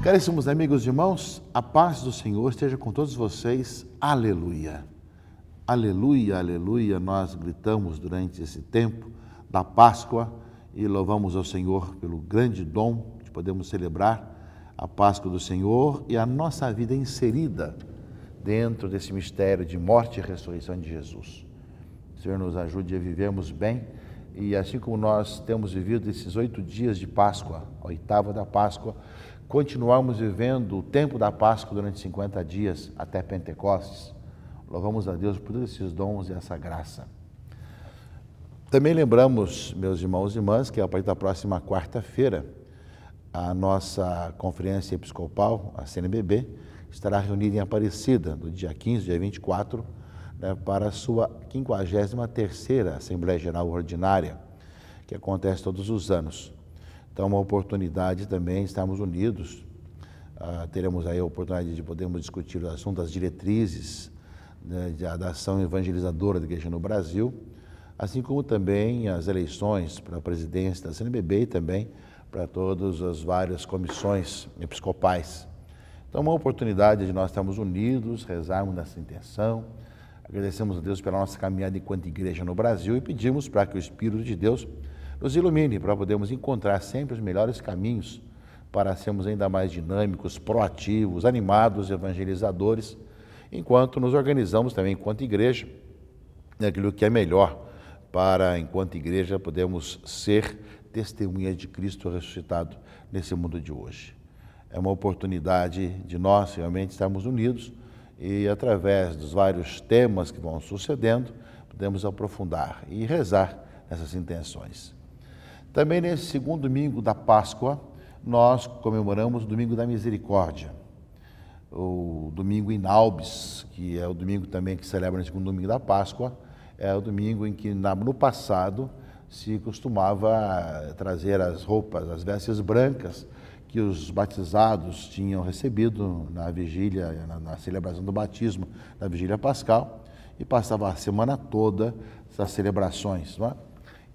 Caríssimos amigos e irmãos, a paz do Senhor esteja com todos vocês. Aleluia! Aleluia, aleluia! Nós gritamos durante esse tempo da Páscoa e louvamos ao Senhor pelo grande dom de podermos celebrar a Páscoa do Senhor e a nossa vida inserida dentro desse mistério de morte e ressurreição de Jesus. O Senhor nos ajude a vivermos bem e assim como nós temos vivido esses 8 dias de Páscoa, a oitava da Páscoa, continuamos vivendo o tempo da Páscoa durante 50 dias até Pentecostes. Louvamos a Deus por todos esses dons e essa graça. Também lembramos, meus irmãos e irmãs, que a partir da próxima quarta-feira, a nossa conferência episcopal, a CNBB, estará reunida em Aparecida, do dia 15, dia 24, para a sua 53ª Assembleia Geral Ordinária, que acontece todos os anos. Então, uma oportunidade também de estarmos unidos. Teremos aí a oportunidade de podermos discutir o assunto das diretrizes da ação evangelizadora da Igreja no Brasil, assim como também as eleições para a presidência da CNBB e também para todas as várias comissões episcopais. Então, uma oportunidade de nós estarmos unidos, rezarmos nessa intenção, agradecemos a Deus pela nossa caminhada enquanto igreja no Brasil e pedimos para que o Espírito de Deus nos ilumine para podermos encontrar sempre os melhores caminhos para sermos ainda mais dinâmicos, proativos, animados, evangelizadores, enquanto nos organizamos também enquanto igreja, naquilo que é melhor para, enquanto igreja, podermos ser testemunhas de Cristo ressuscitado nesse mundo de hoje. É uma oportunidade de nós realmente estarmos unidos e, através dos vários temas que vão sucedendo, podemos aprofundar e rezar nessas intenções. Também nesse segundo domingo da Páscoa, nós comemoramos o Domingo da Misericórdia, o Domingo Inaubis, que é o domingo também que celebra no segundo domingo da Páscoa, é o domingo em que no passado se costumava trazer as roupas, as vestes brancas que os batizados tinham recebido na vigília, na celebração do batismo, na vigília pascal, e passava a semana toda essas celebrações, não é?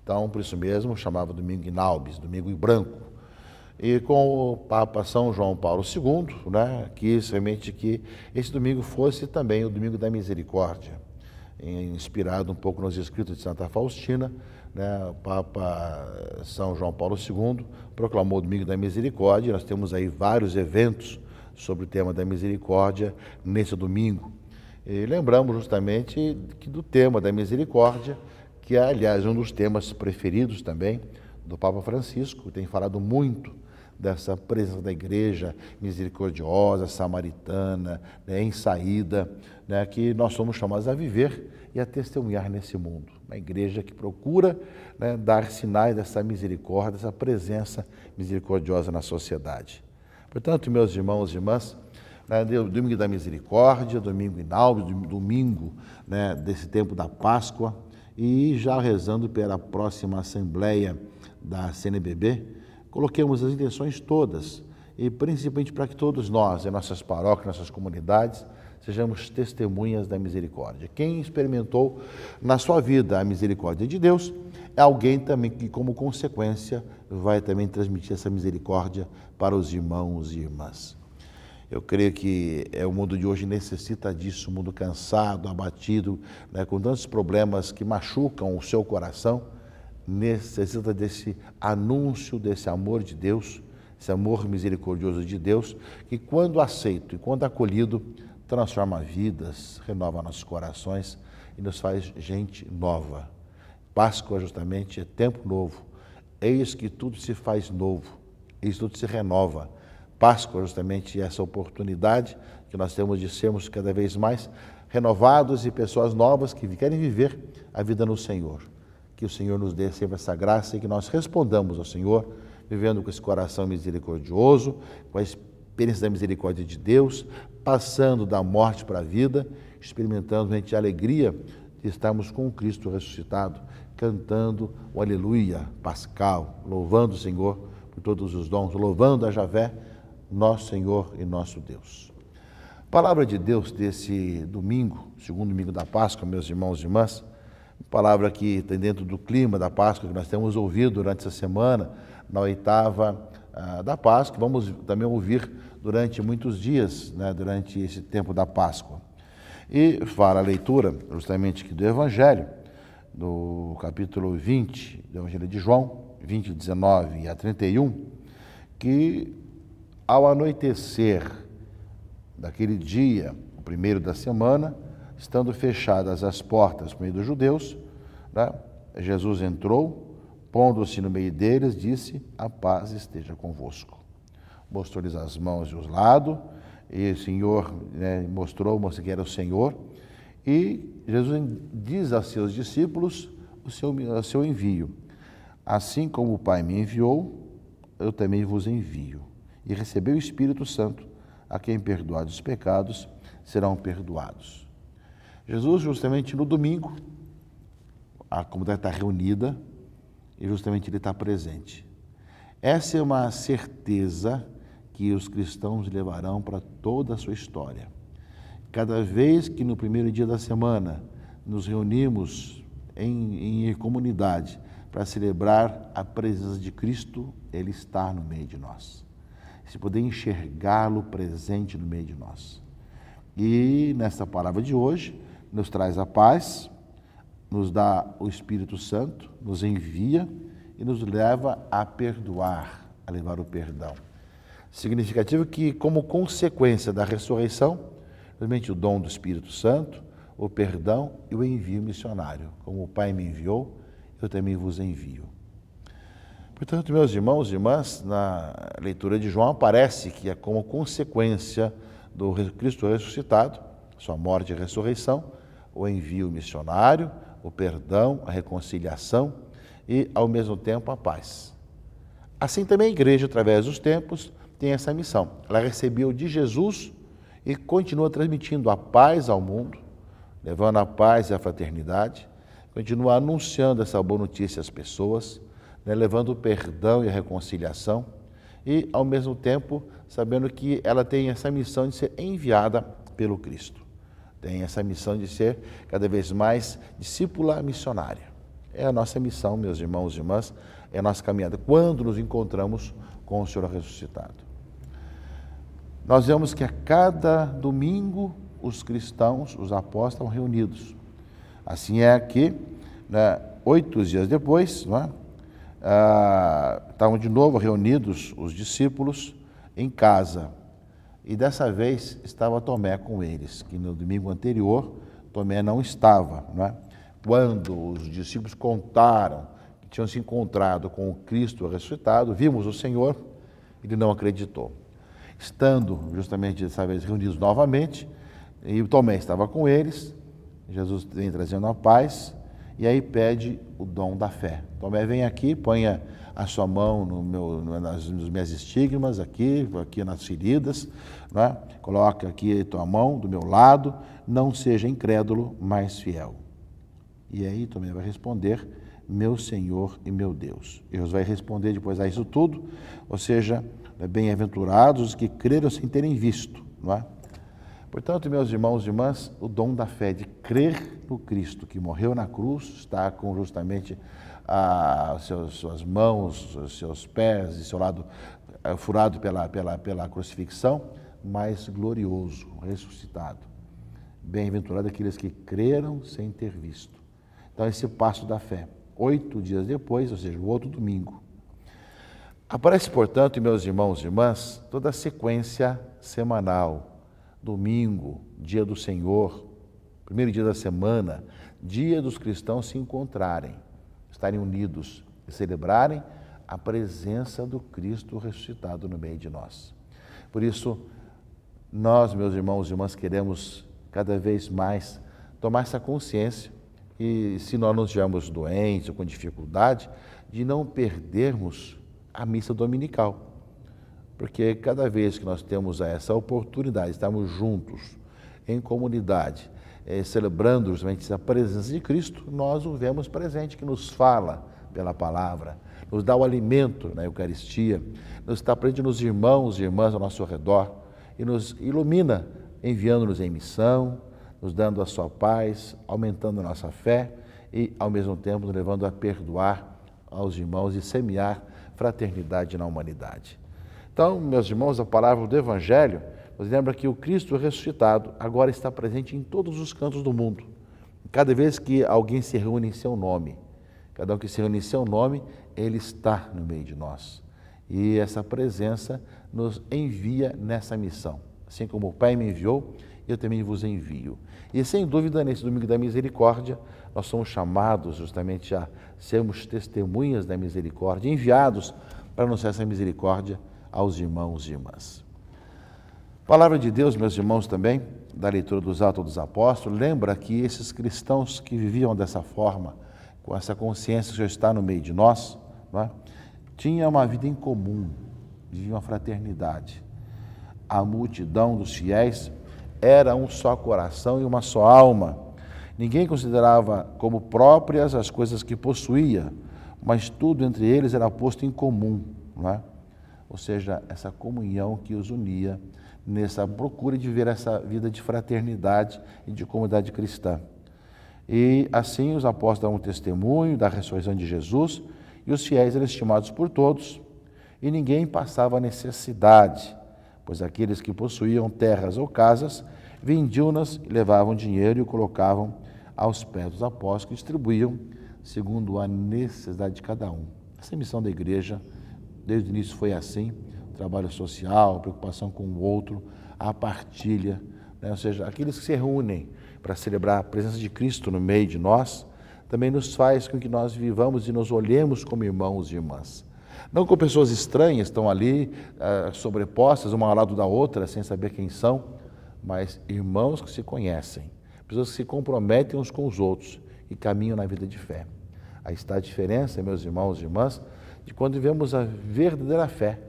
Então, por isso mesmo, chamava Domingo Inaubis, Domingo Branco. E com o Papa São João Paulo II, quis realmente que esse domingo fosse também o Domingo da Misericórdia, inspirado um pouco nos escritos de Santa Faustina. O Papa São João Paulo II proclamou o Domingo da Misericórdia. Nós temos aí vários eventos sobre o tema da misericórdia nesse domingo. E lembramos justamente do tema da misericórdia, que é, aliás, um dos temas preferidos também do Papa Francisco, que tem falado muito dessa presença da igreja misericordiosa, samaritana, em saída, que nós somos chamados a viver e a testemunhar nesse mundo. Uma igreja que procura dar sinais dessa misericórdia, dessa presença misericordiosa na sociedade. Portanto, meus irmãos e irmãs, Domingo da Misericórdia, Domingo Inaubis, domingo desse tempo da Páscoa, e já rezando pela próxima Assembleia da CNBB, coloquemos as intenções todas, e principalmente para que todos nós, em nossas paróquias, nossas comunidades, sejamos testemunhas da misericórdia. Quem experimentou na sua vida a misericórdia de Deus é alguém também que, como consequência, vai também transmitir essa misericórdia para os irmãos e irmãs. Eu creio que o mundo de hoje necessita disso, um mundo cansado, abatido, com tantos problemas que machucam o seu coração, necessita desse anúncio, desse amor de Deus, esse amor misericordioso de Deus, que quando aceito e quando acolhido, transforma vidas, renova nossos corações e nos faz gente nova. Páscoa justamente é tempo novo, eis que tudo se faz novo, eis que tudo se renova. Páscoa justamente é essa oportunidade que nós temos de sermos cada vez mais renovados e pessoas novas que querem viver a vida no Senhor. Que o Senhor nos dê sempre essa graça e que nós respondamos ao Senhor, vivendo com esse coração misericordioso, com a experiência da misericórdia de Deus, passando da morte para a vida, experimentando realmente a alegria de estarmos com o Cristo ressuscitado, cantando o Aleluia Pascal, louvando o Senhor por todos os dons, louvando a Javé, nosso Senhor e nosso Deus. A palavra de Deus desse domingo, segundo domingo da Páscoa, meus irmãos e irmãs, Palavra que tem dentro do clima da Páscoa, que nós temos ouvido durante essa semana, na oitava da Páscoa. Vamos também ouvir durante muitos dias, né, durante esse tempo da Páscoa. E fala a leitura justamente aqui do Evangelho, do capítulo 20 do Evangelho de João, 20, 19 a 31, que ao anoitecer daquele dia, o primeiro da semana, estando fechadas as portas para o meio dos judeus, né, Jesus entrou, pondo-se no meio deles, disse: a paz esteja convosco. Mostrou-lhes as mãos e os lados, e o Senhor, né, mostrou que era o Senhor, e Jesus diz a seus discípulos o seu envio. Assim como o Pai me enviou, eu também vos envio. E recebeu o Espírito Santo, a quem perdoados os pecados serão perdoados. Jesus, justamente no domingo, a comunidade está reunida e justamente ele está presente. Essa é uma certeza que os cristãos levarão para toda a sua história. Cada vez que no primeiro dia da semana nos reunimos em comunidade para celebrar a presença de Cristo, Ele está no meio de nós. Se poder enxergá-lo presente no meio de nós. E nesta palavra de hoje, nos traz a paz, nos dá o Espírito Santo, nos envia e nos leva a perdoar, a levar o perdão. Significativo que, como consequência da ressurreição, realmente o dom do Espírito Santo, o perdão e o envio missionário. Como o Pai me enviou, eu também vos envio. Portanto, meus irmãos e irmãs, na leitura de João aparece que é como consequência do Cristo ressuscitado, sua morte e ressurreição, o envio missionário, o perdão, a reconciliação e, ao mesmo tempo, a paz. Assim também a igreja, através dos tempos, tem essa missão. Ela recebeu de Jesus e continua transmitindo a paz ao mundo, levando a paz e a fraternidade, continua anunciando essa boa notícia às pessoas, né, levando o perdão e a reconciliação e, ao mesmo tempo, sabendo que ela tem essa missão de ser enviada pelo Cristo. Tem essa missão de ser cada vez mais discípula missionária. É a nossa missão, meus irmãos e irmãs, é a nossa caminhada, quando nos encontramos com o Senhor ressuscitado. Nós vemos que a cada domingo os cristãos, os apóstolos, estão reunidos. Assim é que, né, 8 dias depois, né, estavam de novo reunidos os discípulos em casa. E dessa vez estava Tomé com eles, que no domingo anterior Tomé não estava, não é? Quando os discípulos contaram que tinham se encontrado com o Cristo ressuscitado, vimos o Senhor, ele não acreditou. Estando justamente dessa vez reunidos novamente, e Tomé estava com eles, Jesus vem trazendo a paz, e aí pede o dom da fé. Tomé, vem aqui, ponha a sua mão nas minhas estigmas, aqui nas feridas, né? Coloca aqui a tua mão do meu lado, não seja incrédulo, mas fiel. E aí Tomé vai responder: meu Senhor e meu Deus. E Jesus vai responder depois a isso tudo, ou seja, bem-aventurados os que creram sem terem visto, não é? Portanto, meus irmãos e irmãs, o dom da fé de crer no Cristo que morreu na cruz, está com justamente suas mãos, os seus pés e seu lado furado pela crucifixão, mas glorioso, ressuscitado. Bem-aventurado aqueles que creram sem ter visto. Então, esse passo da fé, 8 dias depois, ou seja, o outro domingo. Aparece, portanto, meus irmãos e irmãs, toda a sequência semanal. Domingo, dia do Senhor, primeiro dia da semana, dia dos cristãos se encontrarem, estarem unidos e celebrarem a presença do Cristo ressuscitado no meio de nós. Por isso, nós, meus irmãos e irmãs, queremos cada vez mais tomar essa consciência e, se nós não estivermos doentes ou com dificuldade, de não perdermos a missa dominical. Porque cada vez que nós temos essa oportunidade, estamos juntos, em comunidade, celebrando justamente a presença de Cristo, nós o vemos presente, que nos fala pela palavra, nos dá o alimento na Eucaristia, nos está presente nos irmãos e irmãs ao nosso redor e nos ilumina, enviando-nos em missão, nos dando a sua paz, aumentando a nossa fé e, ao mesmo tempo, nos levando a perdoar aos irmãos e semear fraternidade na humanidade. Então, meus irmãos, a palavra do Evangelho nos lembra que o Cristo ressuscitado agora está presente em todos os cantos do mundo. Cada vez que alguém se reúne em seu nome, cada um que se reúne em seu nome, ele está no meio de nós. E essa presença nos envia nessa missão. Assim como o Pai me enviou, eu também vos envio. E sem dúvida, nesse domingo da misericórdia, nós somos chamados justamente a sermos testemunhas da misericórdia, enviados para anunciar essa misericórdia aos irmãos e irmãs. Palavra de Deus, meus irmãos, também, da leitura dos Atos dos Apóstolos, lembra que esses cristãos que viviam dessa forma, com essa consciência que já está no meio de nós, não é? Tinham uma vida em comum, viviam uma fraternidade. A multidão dos fiéis era um só coração e uma só alma. Ninguém considerava como próprias as coisas que possuía, mas tudo entre eles era posto em comum, não é? Ou seja, essa comunhão que os unia nessa procura de viver essa vida de fraternidade e de comunidade cristã. E assim os apóstolos dão um testemunho da ressurreição de Jesus e os fiéis eram estimados por todos e ninguém passava necessidade, pois aqueles que possuíam terras ou casas vendiam-nas e levavam dinheiro e o colocavam aos pés dos apóstolos que distribuíam segundo a necessidade de cada um. Essa é a missão da igreja, desde o início foi assim, trabalho social, a preocupação com o outro, a partilha, né? Ou seja, aqueles que se reúnem para celebrar a presença de Cristo no meio de nós, também nos faz com que nós vivamos e nos olhemos como irmãos e irmãs. Não com pessoas estranhas, estão ali sobrepostas, uma ao lado da outra, sem saber quem são, mas irmãos que se conhecem, pessoas que se comprometem uns com os outros e caminham na vida de fé. Aí está a diferença, meus irmãos e irmãs, de quando vivemos a verdadeira fé.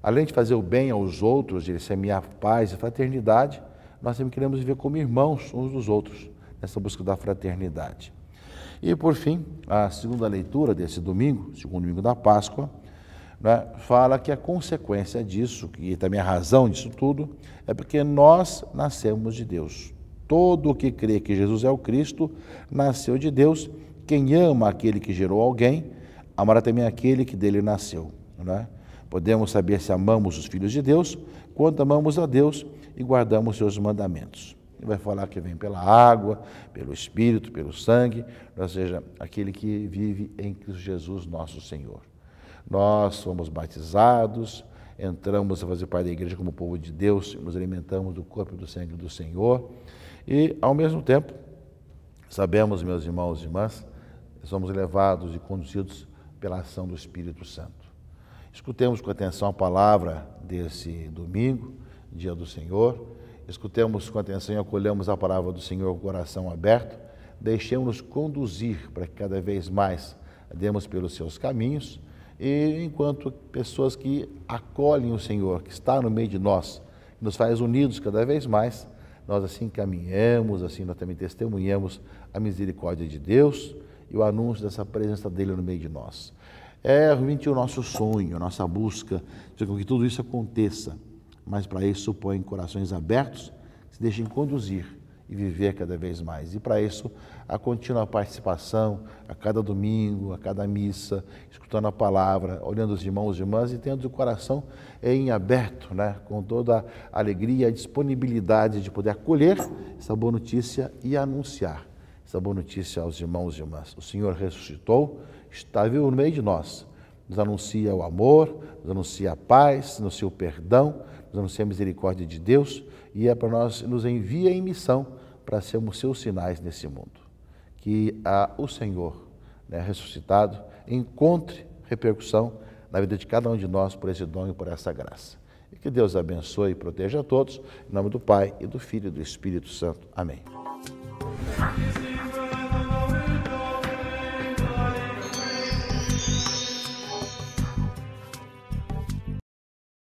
Além de fazer o bem aos outros, de semear paz e fraternidade, nós também queremos viver como irmãos uns dos outros, nessa busca da fraternidade. E, por fim, a segunda leitura desse domingo, segundo domingo da Páscoa, né, fala que a consequência disso, e também a razão disso tudo, é porque nós nascemos de Deus. Todo o que crê que Jesus é o Cristo, nasceu de Deus. Quem ama aquele que gerou alguém, amará também aquele que dele nasceu. Né? Podemos saber se amamos os filhos de Deus, quando amamos a Deus e guardamos seus mandamentos. Ele vai falar que vem pela água, pelo Espírito, pelo sangue, ou seja, aquele que vive em Cristo Jesus, nosso Senhor. Nós somos batizados, entramos a fazer parte da igreja como povo de Deus, nos alimentamos do corpo e do sangue do Senhor e, ao mesmo tempo, sabemos, meus irmãos e irmãs, somos levados e conduzidos pela ação do Espírito Santo. Escutemos com atenção a palavra desse domingo, dia do Senhor. Escutemos com atenção e acolhemos a palavra do Senhor com o coração aberto. Deixemos-nos conduzir para que cada vez mais andemos pelos seus caminhos e enquanto pessoas que acolhem o Senhor, que está no meio de nós, que nos faz unidos cada vez mais, nós assim caminhamos, assim nós também testemunhamos a misericórdia de Deus e o anúncio dessa presença dele no meio de nós. É realmente o nosso sonho, a nossa busca, de que tudo isso aconteça, mas para isso supõe corações abertos, que se deixem conduzir e viver cada vez mais. E para isso, a contínua participação, a cada domingo, a cada missa, escutando a palavra, olhando os irmãos e irmãs e tendo o coração em aberto, né? Com toda a alegria e a disponibilidade de poder acolher essa boa notícia e anunciar essa boa notícia aos irmãos e irmãs. O Senhor ressuscitou, está vivo no meio de nós, nos anuncia o amor, nos anuncia a paz, nos anuncia o perdão, nos anuncia a misericórdia de Deus e é para nós, nos envia em missão para sermos seus sinais nesse mundo. Que o Senhor, né, ressuscitado, encontre repercussão na vida de cada um de nós por esse dom e por essa graça. E que Deus abençoe e proteja a todos, em nome do Pai, e do Filho e do Espírito Santo. Amém.